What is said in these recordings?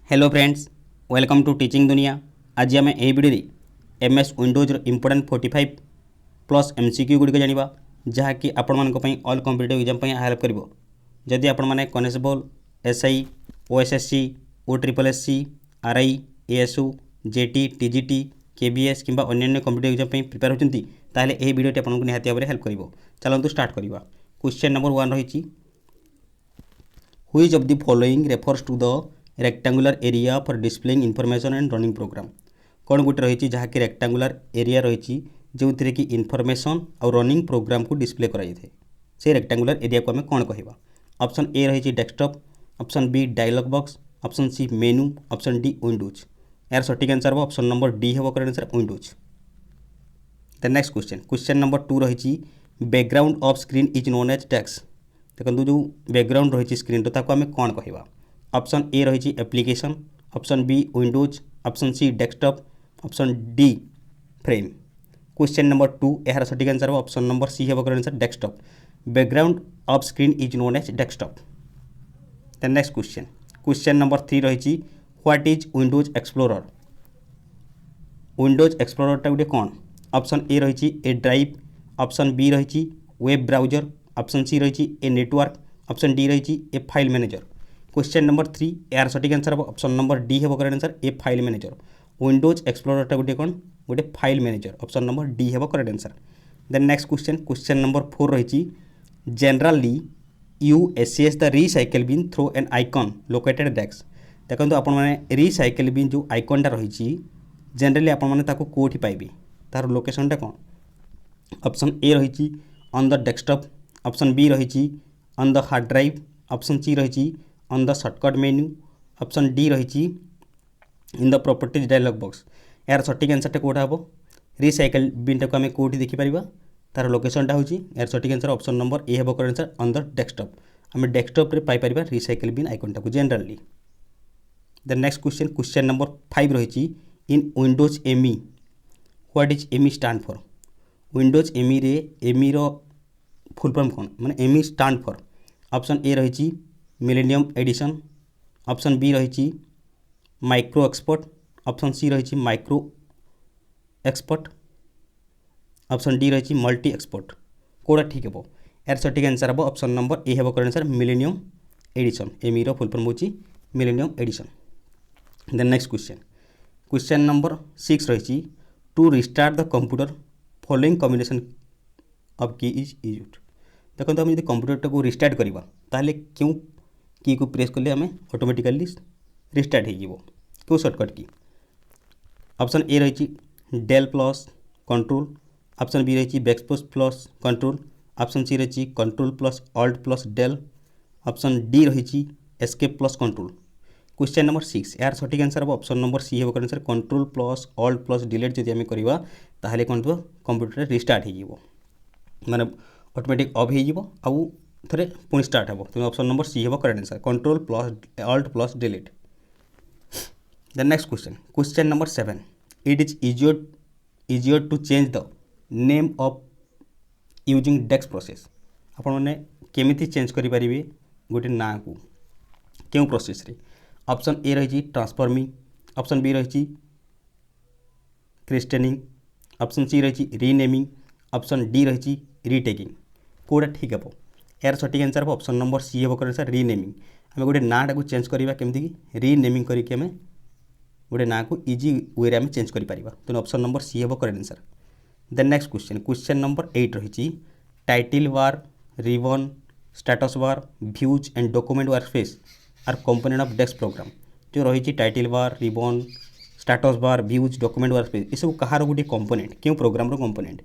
Hello friends, welcome to teaching Duniya. आज आम यही video MS Windows important 45 plus MCQ गुड़िक जाना जहाँकि आपण मानी ऑल कॉम्पिटिटिव एग्जाम हेल्प कर। जदि आपण मैंने constable, SI, OSSC, OSSC, RI, ASU, JT, TGT, KBS किंबा अन्य कॉम्पिटिटिव एग्जाम प्रिपेयर होती ताहले यही वीडियोटी आपको निहाती भाव में हेल्प कर। चलतु स्टार्ट करवा। क्वेश्चन नंबर 1 रही, which of the following refers to the rectangular area for displaying information and running program. कौन गोटे रही जहाँकि रेक्टांगुलर एरिया रही जो थी कि इनफॉरमेशन और रनिंग प्रोग्राम को डिस्प्ले कराई थे से रेक्टांगुलर एरिया को आम कौन कहवा। ऑप्शन ए रही desktop, option B dialog box, option C menu, option D windows. यार सठिक आंसर हम ऑप्शन नंबर डी हम correct answer windows. The next question number 2 रही, background of screen is known as text. देखो जो background रही screen तो आम कौन कहवा। ऑप्शन ए रही application, option B Windows, option C desktop, option D frame. Question number 2 यार सठिक आंसर ऑप्शन नंबर सी हम correct answer desktop. Background of screen is known as desktop. The next question number 3 रही, what is Windows Explorer. Windows एक्सप्लोररटा गोटे कौन। Option A रही a drive, option B रही web browser, option C रही a network, option D रही a file manager. Question number 3 यार सठिक आंसर हम ऑप्शन नंबर डी हम correct answer a file manager. Windows एक्सप्लोररटा गोटे कौन गोटे file manager, option number D हम correct answer. Then next question number 4 रही, generally you access the recycle bin through an icon located desk. देखो आपण मैंने रिसाइकल बिन जो आइकनटा रही जनरली आपण मैंने कौटी पाइबे तार लोकेशनटा कौन। ऑप्शन ए रही on the desktop, option B रही on the hard drive, option C रही on the shortcut menu, option D रही in the properties dialog box. यार सठिक आंसरटा कौटा हम रिसाइकल बिनटा को आम कौटी देखिपर तार लोकेशनटा हो यार सठिक आंसर ऑप्शन नंबर ए हम correct answer on the desktop. आम डेस्कटॉप रे पाइपर रिसाइकल बिन आइकनटा को generally. The next question number 5 रही, in Windows ME what is ME stand for. Windows ME रे एमई रो फुल फॉर्म कौन माने ME stand for. Option A रही मिलेनियम एडिशन, ऑप्शन बी रही माइक्रो एक्सपर्ट, ऑप्शन सी रही micro expert, option D रही multi expert. कौटा ठीक है यार सठिक आंसर हम ऑप्शन नंबर ए हम correct answer millennium edition. ME रो फुल फॉर्म होची millennium edition. Then next question number 6 रही, to restart the computer following combination of key is used. देखो तो आम जो कंप्यूटर को रिस्टार्ट करवा ताहले क्यों की को प्रेस कले आम ऑटोमेटिकली रिस्टार्ट हो क्यों शॉर्टकट की। ऑप्शन ए रही del plus control, option B रही backspace plus control, option C रही control plus alt plus del, option D रही escape plus control. Question number 6 यार सठिक आंसर हम ऑप्शन नंबर सी हम correct answer control plus alt plus delete जब आम करवा ताहले कौन थो कंप्यूटर रिस्टार्ट हो माने ऑटोमेटिक ऑफ हो थे पुणी स्टार्ट हम। तो ऑप्शन नंबर सी हम correct answer control plus alt plus delete. The next question number 7, it is easier to change the name of using desk process. आपण मैंने केमिति चेंज करें गोटे ना को क्यों प्रोसेस रे। ऑप्शन ए रही ट्रांसफॉर्मिंग, ऑप्शन बी रही क्रिस्टनिंग, ऑप्शन सी रही रीनेमिंग, ऑप्शन डी रही रीटेकिंग। कौटा ठीक है यार सठिक आंसर हम ऑप्शन नंबर सी हम करेक्ट आंसर रीनेमिंग। आम गोटे नाटा को चेंज करवा केमती रीनेमिंग करके आम गोटे ना को इजी वे आम चेंज कर। तो ऑप्शन नंबर सी हम correct answer. Then next question number 8 रही, title bar, ribbon, status bar, views and document workspace are component of desk program. जो रही title bar, ribbon, status bar, views, document workspace ये सब कहार गोटे component क्यों programme component.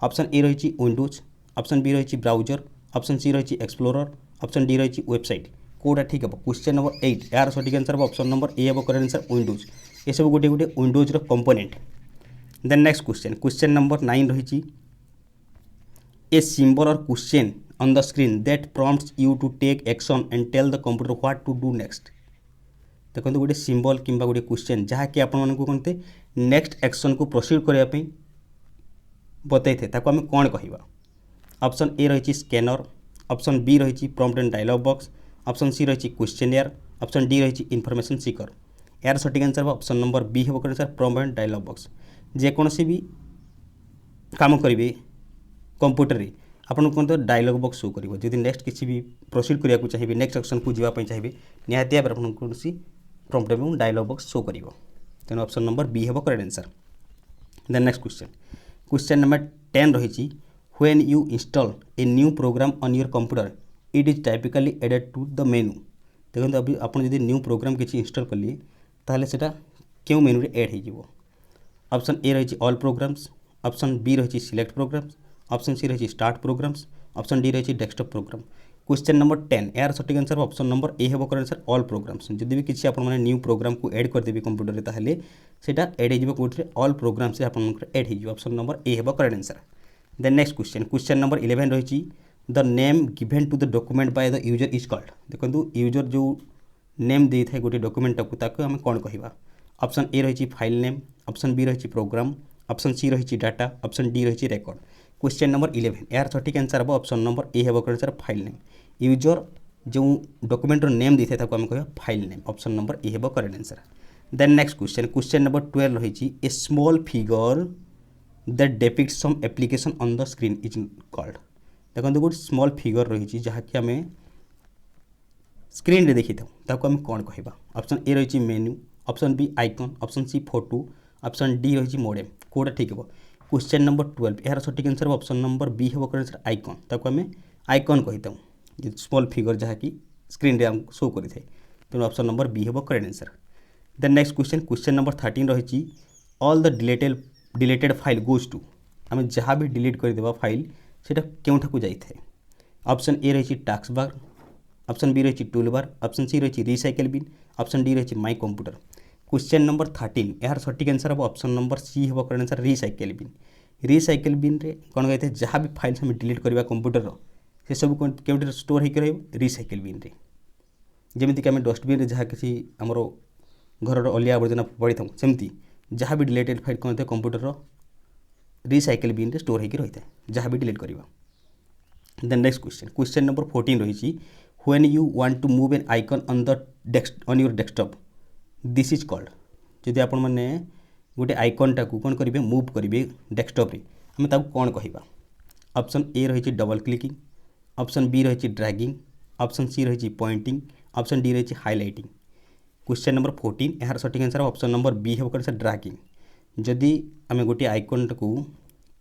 Option A रही Windows, option B रही browser, option C रही explorer, option D रही वेबसाइट। कौटा ठीक है क्वेश्चन नंबर 8 यार सठिक आंसर हम ऑप्शन नंबर ए हम करेक्ट आंसर विंडोज। ये सब गोटे गोटे windows component. Then next question number 9 रही, a symbol or question on the screen that prompts you to take action and tell the computer what to do next. देखो गोटे symbol कि गोटे question जहाँकि आपण कहते नेक्स्ट एक्शन को proceed करने बताई थे ताको आम कौन कहवा। ऑप्शन ए रही स्कैनर, ऑप्शन बी रही prompt and dialog box, option C रही क्वेश्चनियर, ऑप्शन डी रही इनफॉरमेशन सीकर। यार सठिक आंसर हम ऑप्शन नंबर बी हम करें सर प्रॉम्प्ट एंड डायलॉग बॉक्स जेकोसी भी काम करेंगे कंप्यूटर रे आपन को डायलॉग बॉक्स शो करिवो जदि नेक्स्ट किसी भी प्रोसीड करिया को चाहिए नेक्स्ट ऑप्शन को जीवा चाहिए निहाती भाव आपन कोनसी प्रॉम्प्ट एवं डायलॉग बॉक्स शो करिवो तेणु ऑप्शन नंबर बी हम correct answer then next question number 10 रही when you install a new program on your computer it is typically added to the menu देखो अभी आप न्यू प्रोग्राम किसी install कले ताहले सेटा क्यों मेनू रे ऐड हो ऑप्शन ए रही ऑल प्रोग्राम्स ऑप्शन बी रही सिलेक्ट प्रोग्राम्स ऑप्शन सी रही स्टार्ट प्रोग्राम्स ऑप्शन डी रही डेस्कटॉप प्रोग्राम क्वेश्चन नंबर 10 यार सठिक आंसर ऑप्शन नंबर ए हम करेक्ट आंसर ऑल प्रोग्राम्स जब भी किसी आप न्यू प्रोग्राम को ऐड करदेवी कंप्यूटर में ताहले सेटा ऐड हो कौटे ऑल प्रोग्राम से आप ऐड हो ऑप्शन नंबर ए हम correct answer then next question number 11 रही the name given to the document by the user is called देखो यूजर जो नेम दे था गोटे डॉक्यूमेंट को आम कौन कहवा ऑप्शन ए रही फाइल नेम ऑप्शन बी रही प्रोग्राम ऑप्शन सी रही डाटा ऑप्शन डी रही रेकॉर्ड क्वेश्चन नंबर 11 यार सठिक आंसर हम ऑप्शन नंबर ए हम correct answer file name user जो डॉक्यूमेंटर नेम दे था आम कह file name option number A हम correct answer then next question number 12 रही a small figure that depict some application on the screen is called देखो गोटे स्मॉल फिगर रही जहाँकि आम स्क्रीन रे देखी था आम कौन कहवा ऑप्शन ए रही menu option B icon option C photo option D रही मोडेम कौटा ठीक है क्वेश्चन नंबर 12 यार सठिक आंसर ऑप्शन नंबर बी हम करेक्ट आंसर आइकन ताको आम आइकन कही था स्मॉल फिगर जहाँकि स्क्रीन रे शो करें तेणु ऑप्शन नंबर बी हम correct answer then next question number 13 रही all the deleted file goes to आम जहाँ भी डिलीट करदेवा फाइल सेटा केउठा को जाए ऑप्शन ए रही टास्क बार ऑप्शन बी रही टूल बार ऑप्शन सी रही रिसाइकल बिन ऑप्शन डी रही माई कंप्यूटर क्वेश्चन नंबर 13 यार सठिक आंसर हम ऑप्शन नंबर सी हम करेक्ट आंसर रिसाइकल बिन रे कौन कहते हैं जहाँ भी फाइल्स आम डिलीट करवा कंप्यूटर से सब के स्टोर होकर रिसाइकल बिन रे जमीक आम डस्टबिन जहाँ किसी आमर घर अलिया आवर्जना पड़ी था सेमती जहाँ भी डिलीटेड फाइल कौन कंप्यूटर रिसाइकल बिन रे स्टोर होकर रही है जहाँ भी डिलीट करवा देन नेक्स्ट क्वेश्चन नंबर 14 रही when you want to move an icon on your desktop this is called जदि आपण मैंने गोटे आइकनटा को कौन करेंगे मूव करेंगे डेस्कटॉप रे आम ताको कौन कहवा ऑप्शन ए रही डबल क्लिकिंग ऑप्शन बी रही ड्रैगिंग ऑप्शन सी रही पॉइंटिंग ऑप्शन डी रही हाइलाइटिंग क्वेश्चन नंबर 14 यार सठिक आंसर ऑप्शन नंबर बी हम करेक्ट आंसर ड्रैगिंग जदि आम गोटे आइकन को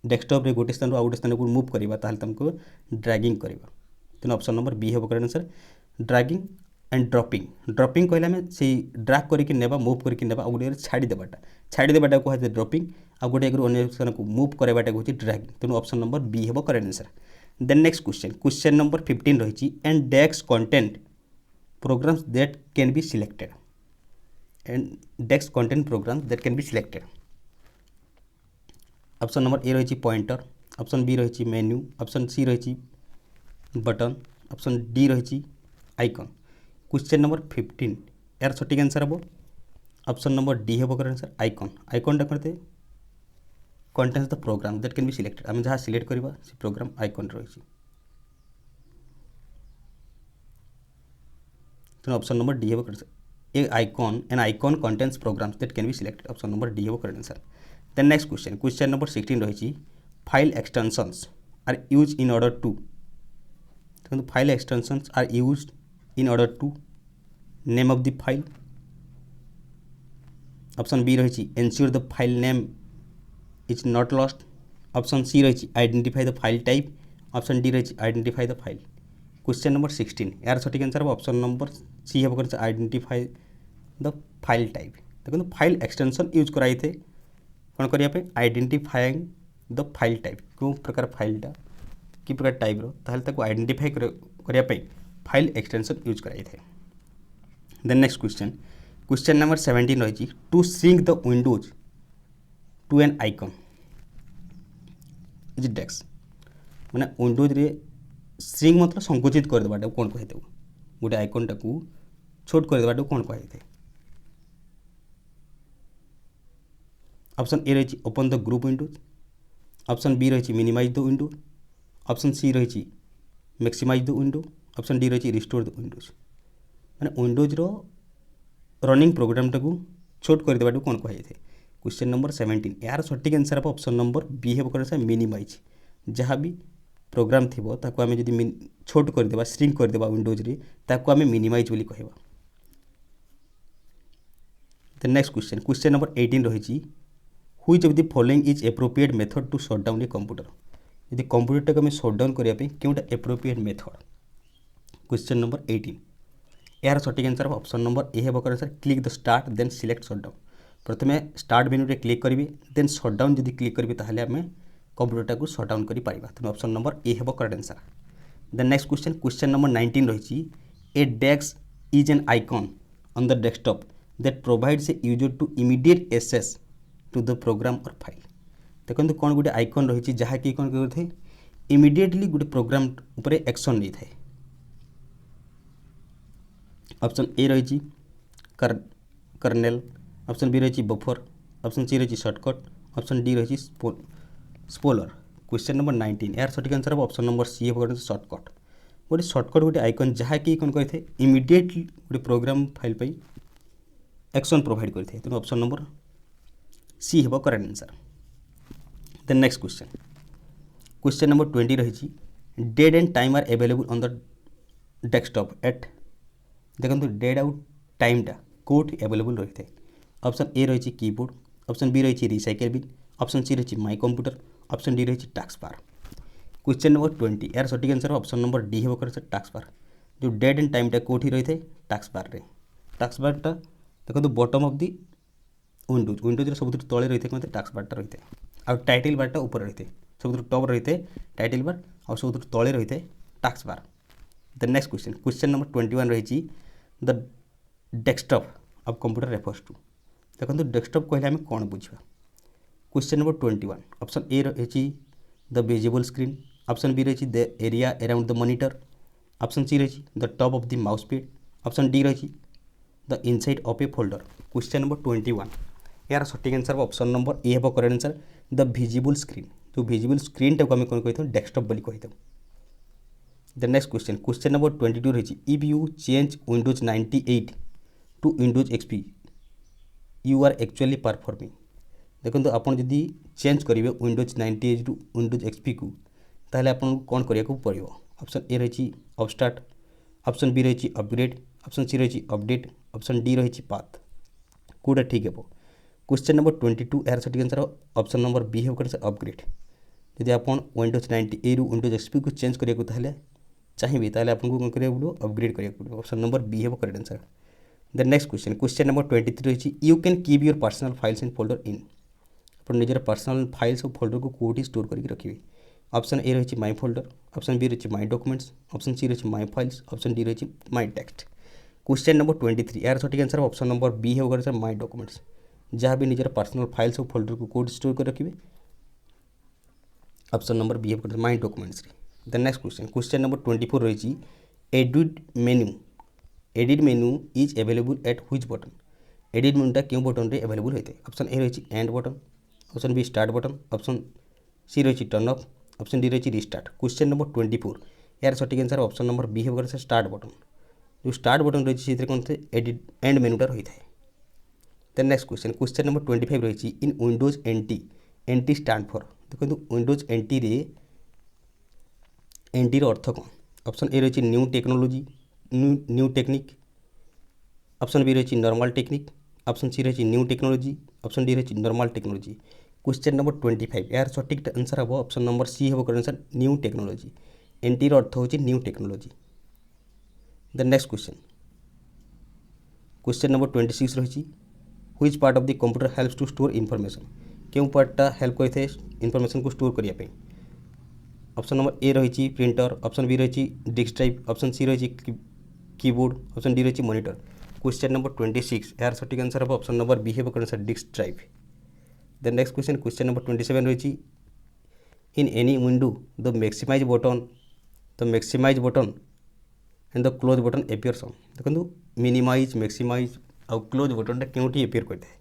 डेस्कटॉप रे गोटे स्थान गोटे स्थान को मूव करवा ताहले तुमको ड्रैगिंग करवा तेणु ऑप्शन नंबर बी हम correct answer dragging and dropping कहले आम से ड्रैग करके नेबा मूव करके नेबा आ गोटे छाड़देवाटा कहते ड्रॉपिंग आ गोटे अन्य स्थान को मूव करवाटा कहते ड्रैगिंग तेणु ऑप्शन नंबर बी हम correct answer then next question number 15 रही and desk content programs that can be selected option number A रही पॉइंटर ऑप्शन बी रही मेन्यू ऑप्शन सी रही बटन ऑप्शन डी रही icon question number 15 यार सठिक answer हम option number D हम correct answer icon करते contains the program that can be selected आम जहाँ सिलेक्ट करवा से प्रोग्राम आइकन रही ऑप्शन नंबर डी हम correct an icon contains programs that can be selected option number D हम correct answer then next question number 16 रही file extensions are use in order to file extensions are use in order to name of the file option B रही ensure the file name is not lost option C रही identify the file type option D रही identify the file question number 16 यार सठिक answer option number C हम कर identify the file type देखो file extension use कराई थे कौन करने आइडेंटिफाइंग द फाइल टाइप क्यों प्रकार फाइलटा कि प्रकार टाइप रो आइडेंटिफाई करने फाइल एक्सटेंशन यूज कराई थे देन नेक्स्ट क्वेश्चन नंबर 17 रही to shrink the windows to an icon is desk मैंने विंडोज रे श्रिंक मतलब संकुचित करदेवाटा कौन कही गोटे आइकनटा को छोट करदेवाटा कौन कही ऑप्शन ए रही open the group windows option B रही minimize the window option C रही maximize the window option D रही रिस्टोर द विंडोज मैंने विंडोज रो रनिंग प्रोग्रामटा को छोट कर देबाटू कौन कह जाए। क्वेश्चन नंबर 17 यार सठिक आंसर हम ऑप्शन नंबर बी हे कौन मिनिमाइज जहाँ भी प्रोग्राम थी ताको आम जब छोट करदे श्रिंक करदे विंडोज रे ताको आम मिनिमाइज बोली कहवा। The next question question number 18 रही which of the following is appropriate method to shut down a computer यदि कंप्यूटर को आम शट डाउन करने क्योंटा एप्रोप्रिएट मेथड। क्वेश्चन नंबर 18 यार सठिक आंसर ऑप्शन नंबर ए हे कौन click the start then select shut down प्रथमे स्टार्ट मेन्यू रे क्लिक करेंगे देन शट डाउन जब क्लिक करेंगे ताहले आम कंप्यूटर को शट डाउन कर पारिबा तेणु ऑप्शन नंबर ए हे correct answer. The next question question number 19 रही a desk is an icon on the desktop that provides a user to immediate access to the program और file. देखो कौन गोटे icon रही जहाँकि कौन करते इमीडिएटली गोटे प्रोग्राम उपर एक्शन नहीं थाए। ऑप्शन ए रही कर्नेल ऑप्शन बी रही बफर ऑप्शन सी रही शॉर्टकट ऑप्शन डी रही स्पोलर। क्वेश्चन नंबर 19 यार सठिक आंसर ऑप्शन नंबर सी हे शॉर्टकट गोटे शॉर्टकट गोटे आइकन जहाँकि कौन करें इमीडिएटली गोटे प्रोग्राम फाइल पर एक्शन प्रोवाइड करते तेणु ऑप्शन नंबर सी हे correct answer. The next question question number 20 रही date and time are available on the desktop at देखो डेट आउ टाइमटा कौट अवेलेबल रही है। ऑप्शन ए रही कीबोर्ड ऑप्शन बी रही रिसाइकल बिन ऑप्शन सी रही माई कंप्यूटर ऑप्शन डी रही task bar. Question number 20 यार सठिक आंसर ऑप्शन नंबर डी हे टास्क बार जो डेट एंड टाइमटा कौटी रही है टास्क बार रे। टास्क बारटा देखो बॉटम ऑफ दी विंडोज सब तले रही है टास्क बारटा रही है आउ टाइटल बारटा ऊपर रही है सब टॉप रही है टाइटल बार और सब तले रही है task bar. The next question question number 21 रही the desktop of computer refers to देखो डेस्कटॉप कहले आम कौन बुझा। क्वेश्चन नंबर 21 ऑप्शन ए रही the visible screen option B रही the area around the monitor option C रही the top of the mouse pad option D रही the inside of a folder. Question number 21 यार सठिक answer option number A हे correct answer the visible screen जो visible screen टाक आम कौन कही डेस्कटॉप बोली कही। The next question question number 22 रही if you change Windows 98 to Windows XP you are actually performing देखो आपन जदि चेंज करेंगे विंडोज 98 टू विंडोज एक्सपी को ताहले आपन कौन करिया पड़ो। ऑप्शन ए रही अपस्टार्ट ऑप्शन बी रही अपग्रेड ऑप्शन सी रही अपडेट ऑप्शन डी रही पाथ कौटा ठीक है। क्वेश्चन नंबर 22 यार सठिक आंसर ऑप्शन नंबर बी हे अपग्रेड जदि आप विंडोज 98 रु विंडोज एक्सपी को चेंज करिया चाहिए ताहले आपको कौन करिया पड़ो अपग्रेड करिया पड़ो। ऑप्शन नंबर बी हे correct answer. The next question question number 23 रही you can keep your personal files and folder in आप निजर पर्सनल फाइल्स और फोल्डर को कौटी स्टोर करके रखिए। ऑप्शन ए रही माई फोल्डर ऑप्शन बी रही माई डॉक्यूमेंट्स ऑप्शन सी रही माई फाइल्स ऑप्शन डी रही माई टेक्स्ट। क्वेश्चन नंबर 23 यार सठिक आंसर ऑप्शन नंबर बी हे सर माई डॉक्यूमेंट्स जहाँ भी निजर पर्सनल फाइल्स और फोल्डर को कौटी स्टोर कर रखिए ऑप्शन नंबर बी हे my documents. The next question question number 24 रही edit menu is available at which button edit मेन्यूटा क्यों बटन रे अवेलेबल होता है। ऑप्शन ए रही end button option B start button option C रही टर्न ऑफ ऑप्शन डी रही restart. Question number 24 यार सठिक आंसर ऑप्शन नंबर बी हे स्टार्ट बटन जो स्टार्ट बटन रही है कौन थे एडिट एंड मेन्यूटा रही है। The next question question number 25 रही in Windows NT stand for देखो विंडोज एनटी रे एनटी अर्थ कौन। ऑप्शन ए रही new technology new technique option B रही नॉर्मल टेक्निक ऑप्शन सी रही न्यू टेक्नोलॉजी ऑप्शन डी रही नॉर्मल टेक्नोलॉजी। क्वेश्चन नंबर 25 यार सठिक आंसर हम ऑप्शन नंबर सी हे correct answer new technology NT अर्थ हो new technology. The next question number 26 रही which part of the computer helps to store information क्यों पार्टा हेल्प करते इनफॉरमेशन को स्टोर करने। ऑप्शन नंबर ए रही प्रिंटर ऑप्शन बी रही डिस्क ड्राइव ऑप्शन सी रही कीबोर्ड ऑप्शन डी रही मॉनिटर। क्वेश्चन नंबर 26 यार सठिक आंसर हम ऑप्शन नंबर बी हे correct answer disk drive. The next question number 27 रही in any window the maximize button and the close button appears on देखो minimise maximize आउ close बटनटा क्योंटी एपियर करते हैं।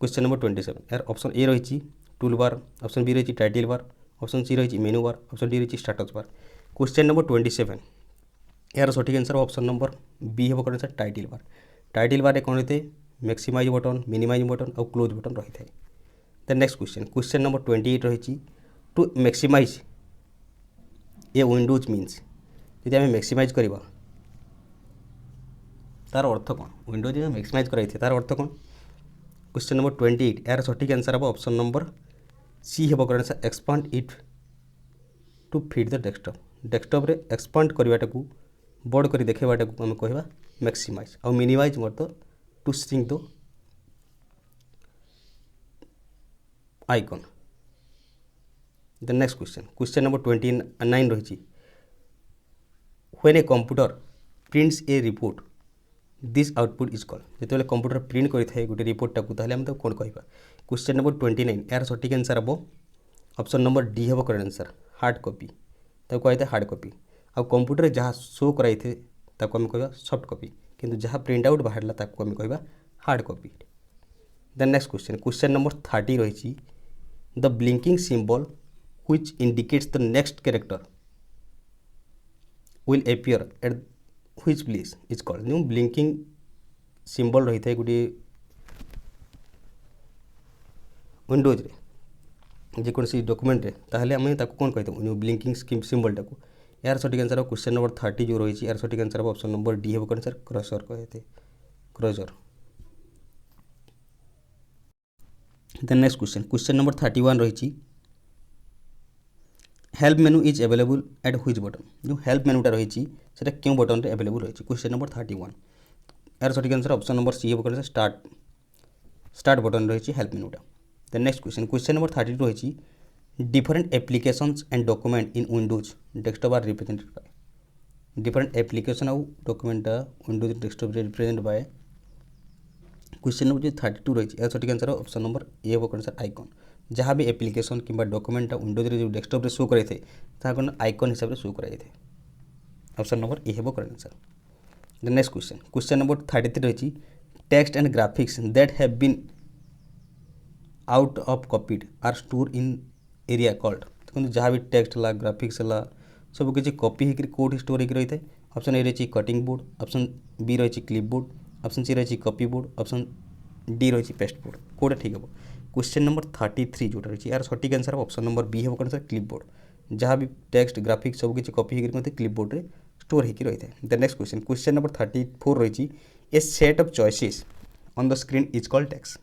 क्वेश्चन नंबर 27 यार ऑप्शन ए रही टूल बार ऑप्शन बी रही टाइटल बार ऑप्शन सी रही मेनू बार ऑप्शन डी रही स्टेटस बार। क्वेश्चन नंबर 27 यार सठिक आंसर ऑप्शन नंबर बी हे correct answer title bar title bar कौन रही है मैक्सिमाइज बटन मिनिमाइज बटन और क्लोज बटन रही है। देन नेक्स्ट क्वेश्चन नंबर 28 रही to maximize A Windows means यदि आम मैक्सिमाइज करवा तार अर्थ कौन विंडोज मैक्सिमाइज कराई तार अर्थ कौन। क्वेश्चन नंबर 28 यार सठिक आंसर हम ऑप्शन नंबर सी हे करें answer expand it to fit the desktop रे एक्सपांड करवाटा को बड़ कर देखाटा को आम कह मैक्सिमाइज और मिनिमाइज मतलब to shrink the icon. The next question number 29 रही when a computer prints a report this output is called जो कंप्यूटर प्रिंट करें गोटे रिपोर्टा को ताहले हम तो कौन कह। क्वेश्चन नंबर 29 यार सठिक आंसर हम ऑप्शन नंबर डी हे करेक्ट आंसर हार्ड कॉपी ताको कहते हार्ड कॉपी आ कंप्यूटर जहाँ शो कराई थे ताको हम कह सॉफ्ट कॉपी किंतु जहाँ प्रिंट आउट बाहर ताको हम कह hard copy. Then next question number 30 रही the blinking symbol which indicates the next character will appear at which place is called जो ब्लिंकिंग सिंबल रही है गोटे विंडोज रे जेकोसी डॉक्यूमेंट रे ताहले आम ताको कौन कहते हैं ब्लिंकिंग सिंबल टाको। यार सठिक आंसर क्वेश्चन नंबर 30 जो रही यार सठिक आंसर ऑप्शन नंबर डी हे आंसर क्रसर कहते cursor. Then next question number 31 रही help menu is available at which button जो हेल्प मेनूटा रही क्यों बटन रे अवेलेबल रही। क्वेश्चन नंबर 31 यार सठिक आंसर ऑप्शन नंबर सी हे स्टार्ट बटन रही हेल्प मेनूटा। देन नेक्स्ट क्वेश्चन नंबर 32 रही different applications and document in Windows desktop are represented by different application और document Windows desktop represent by. Question number 32 रही यार सठिक आंसर ऑप्शन नंबर ए हे answer icon जहाँ भी एप्लिकेशन कि डॉक्यूमेंट विंडोज रे जो डेस्कटॉप रे शो करे थे ताको आइकन हिसाब से शो कराए थे ऑप्शन नंबर ए हे correct answer. The next question number 33 रही text and graphics that have been out of copied are store in area called देखो जहाँ भी टेक्स्ट है ग्राफिक्स है सब किसी कॉपी होकर कौट स्टोर होकर रही है। ऑप्शन ए रही कटिंग बोर्ड ऑप्शन बी रही क्लिप बोर्ड ऑप्शन सी रही कॉपी बोर्ड ऑप्शन डी रही पेस्ट बोर्ड कौटा ठीक है। क्वेश्चन नंबर 33 जो रही यार सठिक आंसर ऑप्शन नंबर बी हे आंसर क्लिप बोर्ड जहाँ भी टेक्स्ट ग्राफिक्स सब किसी कॉपी होकर क्लिप बोर्ड रे स्टोर होकर रही है। द नेक्स्ट क्वेश्चन नंबर 34 रही a set of choices on the screen is called text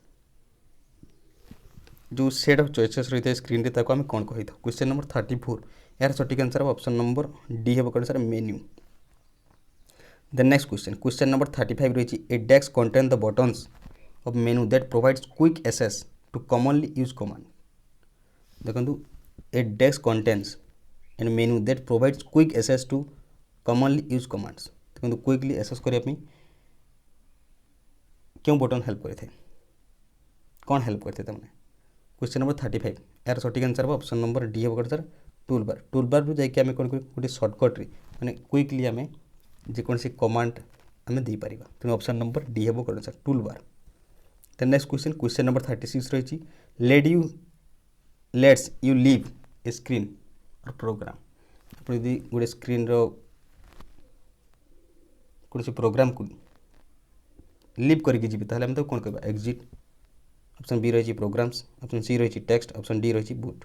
जो सेट ऑफ चॉइसेस रही है स्क्रीन रे आम कौन कही था। क्वेश्चन नंबर 34 यार सठिक आंसर ऑप्शन नंबर डी हे answer menu. The next question number 35 रही a desk contain the buttons of menu that provides quick access to commonly use command देखो a desk contains and menu that provides quick access to commonly use commands देखो quickly access करने क्यों button help करते कौन help करते मैंने। Question number 35 यार सठिक आंसर ऑप्शन नंबर डी हे आंसर टूल बार रू जाकि कौन गोटे सर्टकट रे मैंने क्विकली आम जेकोसी कमांड आम दे पार तेणु ऑप्शन नंबर डी हे answer tool bar. The next question number 36 रही lets you leave a screen और प्रोग्राम आप गोटे स्क्रीन कौन प्रोग्राम को लीव करके जी ताहले हम तो कौन कह एग्जिट ऑप्शन बी रही प्रोग्राम्स ऑप्शन सी रही टेक्स्ट ऑप्शन डी रही बूट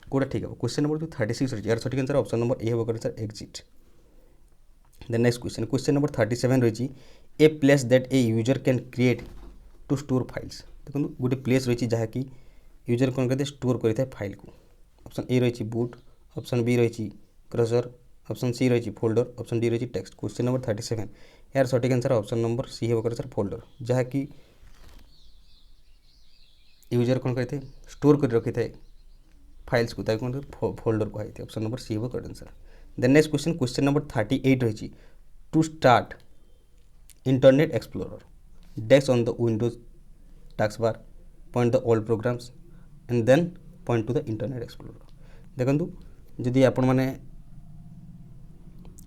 कौटा ठीक है। क्वेश्चन नंबर 36 रही यार सठिक आंसर ऑप्शन नंबर ए हे answer exit. The next question number 37 रही a place that a user can create to store files देखो गोटे प्लेस रही जहाँकि यूजर कौन करते स्टोर करता है फाइल को। ऑप्शन ए रही बूट ऑप्शन बी रही क्रसर ऑप्शन सी रही फोल्डर ऑप्शन डी रही टेक्स्ट। क्वेश्चन नंबर 37 यार सठिक आंसर ऑप्शन नंबर सी हे आंसर फोल्डर जहाँकि यूजर कौन करते स्टोर कर रखी था फाइल्स को कौन फोल्डर कहते ऑप्शन नंबर सी हे correct answer. The next question number 38 रही to start Internet Explorer desk on the Windows task bar point the all programs and then point to the Internet Explorer देखो जदि आपण मैंने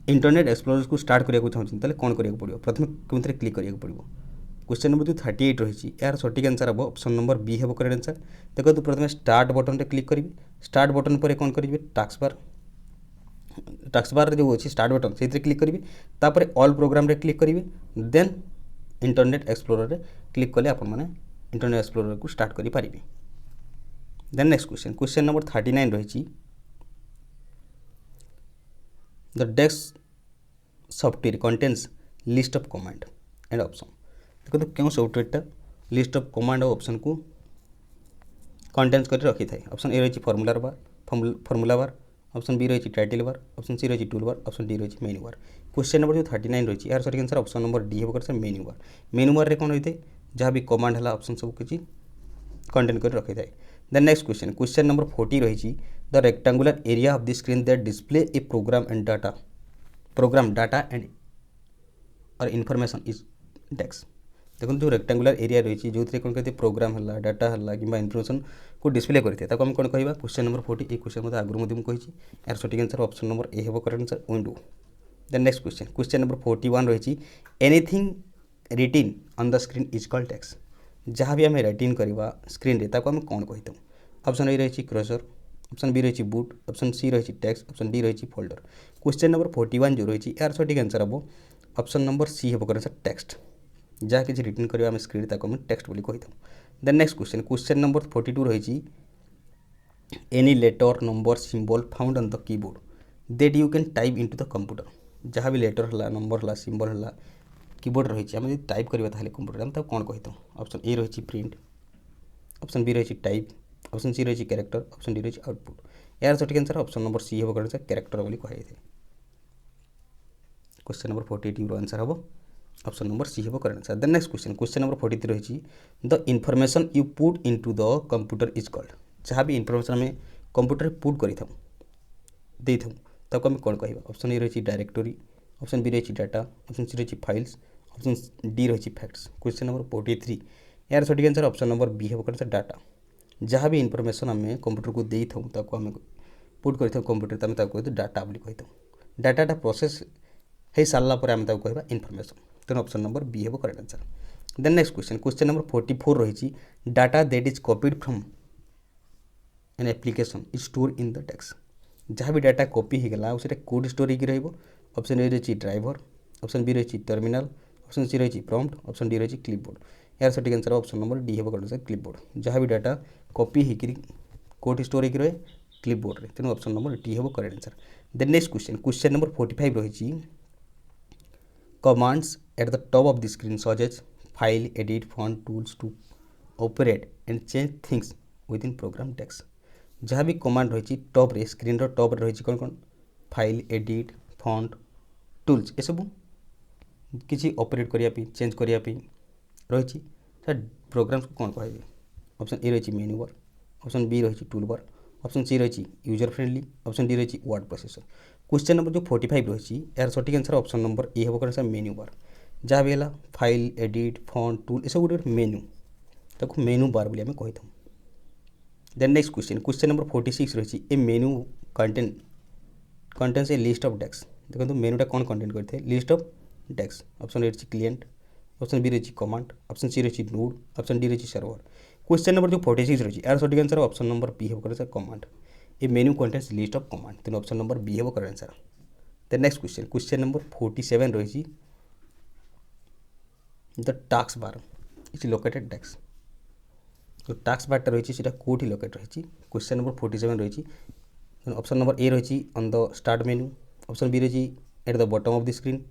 internet explorer को start करने को चाहते कौन करा पड़ो प्रथम कमी क्लिक करा पड़ो। क्वेश्चन नंबर जो 38 रही यार सठिक आंसर हम ऑप्शन नंबर बी हे करेक्ट आंसर देखो प्रथम स्टार्ट बटन रे क्लिक करी स्टार्ट बटन पर कौन करेंगे टास्क बार जो अच्छी स्टार्ट बटन से क्लिक करेंगे तापर ऑल प्रोग्राम रे क्लिक करेंगे देन इंटरनेट एक्सप्लोरर रे क्लिक कले आपण माने इंटरनेट एक्सप्लोरर को स्टार्ट करि पारिबे। देन नेक्स्ट क्वेश्चन नंबर 39 रही the desk software contains list of command and option. देखो तो क्यों सॉफ्टवेयर लिस्ट ऑफ कमांड और ऑप्शन को कंटेन्स कर रखी थाए। ऑप्शन ए रही फॉर्मूला बार, ऑप्शन बी रही टाइटल बार, ऑप्शन सी रही टूल बार, ऑप्शन डी रही मेन्यू बार। क्वेश्चन नंबर जो 39 रही यार सही आंसर ऑप्शन नंबर डी होकर मेन्यू बार। मेन्यू बार रे कौन रही है जहाँ भी कमांड है ऑप्शन सब किसी कंटेन कर रखी थाए। देन नेक्स्ट क्वेश्चन नंबर 40 रही the rectangular area of the screen that display a program data and और इनफॉरमेशन इज टेक्स्ट। देखो जो रेक्टांगुलर एरिया रही जो कौन कहते प्रोग्राम है डाटा है कि इनफॉरमेशन को डिस्प्ले करते आम कौन कह क्वेश्चन नंबर 40 ये क्वेश्चन मतलब आगुरी मुझे यार सठिक आंसर ऑप्शन नंबर ए हम correct answer window. Then next question number 41 रही anything written on the screen is called text. जहाँ भी आम रिटिन करवा स्क्रीन रे ताको आम कौन कही ऑप्शन ए रही क्रसर, ऑप्शन बी रही बूट, ऑप्शन सी रही टेक्स्ट, ऑप्शन डी रही फोल्डर। क्वेश्चन नंबर 41 जो रही यार सठिक आंसर हम ऑप्शन नंबर सी हम करेक्ट आंसर टेक्स्ट। जहाँ किसी रिटर्न करिया आम स्क्रीन ताको आम टेक्स्ट बोली कही। देन नेक्स्ट क्वेश्चन नंबर 42 रही any letter number symbol found on the keyboard that you can type into the computer. जहाँ भी लेटर है नंबर है सिंबल है कीबोर्ड रही आम टाइप करवा कंप्यूटर आम कौन कही। ऑप्शन ए रही प्रिंट, ऑप्शन बी रही टाइप, ऑप्शन सी रही कैरेक्टर, ऑप्शन डी रही आउटपुट। यार सठिक आंसर ऑप्शन नंबर सी हम करेक्ट कैरेक्टर बोली कही। क्वेश्चन नंबर 42 आंसर हम ऑप्शन नंबर सी हम correct answer. Then next question number 43 रही the information you put into the computer is called. जहाँ भी इनफॉरमेशन आम कंप्यूटर पुट कर आम कौन कह। ऑप्शन ए रही डायरेक्टरी, ऑप्शन बी रही डाटा, ऑप्शन सी रही फाइल्स, ऑप्शन डी रही फैक्ट्स। क्वेश्चन नंबर 43 यार सठिक आंसर ऑप्शन नंबर बी हम करेक्ट डाटा। जहाँ भी इनफॉरमेशन आम कंप्यूटर को दे आम पुट कर कंप्यूटर आम कही डाटा बोली कही। डाटाटा प्रोसेस हो सारा पर आम कह इनफॉरमेशन। तेणु ऑप्शन नंबर बी हम correct answer. Then next question number 44 रही data that is copied from an application is store in the text. जहाँ भी डाटा कॉपी होगा उसे कोड स्टोर हो। ऑप्शन ए रही ड्राइवर, ऑप्शन बी रही टर्मिनल, ऑप्शन सी रही प्रॉम्प्ट, ऑप्शन डी रही क्लिपबोर्ड। यार सठिक आंसर ऑप्शन नंबर डी हम करेक्ट क्लिपबोर्ड। जहाँ भी डाटा कॉपी होकर कोड स्टोर हो रहे क्लिपबोर्ड रे तेणु ऑप्शन नंबर डी हम correct answer. Then next question number 45 रही commands at the top of the screen such as file, edit, font, tools to operate and change things within program text. जहाँ भी command रही top रे screen top रही कौन कौन file, edit, font, tools ये सब किसी ऑपरेट करने चेंज करने रही प्रोग्राम्स को कौन कहे। ऑप्शन ए रही मेन्यू बार, ऑप्शन बी रही टूल बार, ऑप्शन सी रही यूजर फ्रेंडली, ऑप्शन डी रही वर्ड प्रोसेसर। क्वेश्चन नंबर जो 45 रही यार सठिक आंसर ऑप्शन नंबर ए हम करेक्ट मेन्यू बार। जहाँ भी है फाइल, एडिट, फॉन्ट, टूल ये सब गोटे मेन्यू ताको मेन्यू बार बोली आम कही। देन नेक्स्ट क्वेश्चन नंबर 46 रही a menu contains a list of text. देखो मेन्यूटा कौन कंटेंट करते list of text. Option A रही क्लिएंट, ऑप्शन बी रही कमांड, ऑप्शन सी रही नोड, ऑप्शन डी रही सर्वर। क्वेश्चन नंबर जो 46 रही यार सठिक आंसर ऑप्शन नंबर बी हम correct command. A menu contains list of command तेणु ऑप्शन नंबर बी हम correct answer. Then next question number 47 रही the task bar is located text. जो टास्क बारटा रही कौटी लोकेट रही। क्वेश्चन नंबर 47 रही ऑप्शन नंबर ए रही on the start menu, option B रही at the bottom of the screen,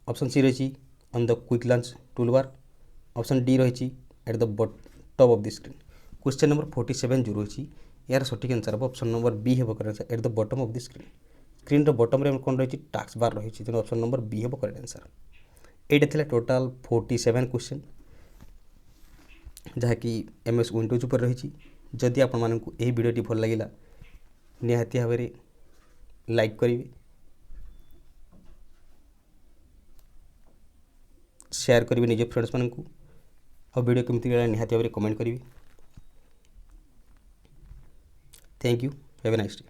option C रही on the quick launch tool bar, option D रही at the top of the screen. Question number 47 जो रही यार सठिक answer हम option number B हम correct at the bottom of the screen. Screen bottom रे कौन रही टास्क बार रही तेणु ऑप्शन नंबर बी हम करेक्ट आंसर। एटा थिला टोटाल 47 क्वेश्चन जहाँकि MS विंडोज पर रही। जदि आपण मानकु एही वीडियोटी भल लागिला निहाती भाव में लाइक करेंगे, शेयर करेंगे निज फ्रेंड्स मानक और वीडियो केमती लगा निहाती भाव में कमेंट करेंगे। Thank you, have a nice day.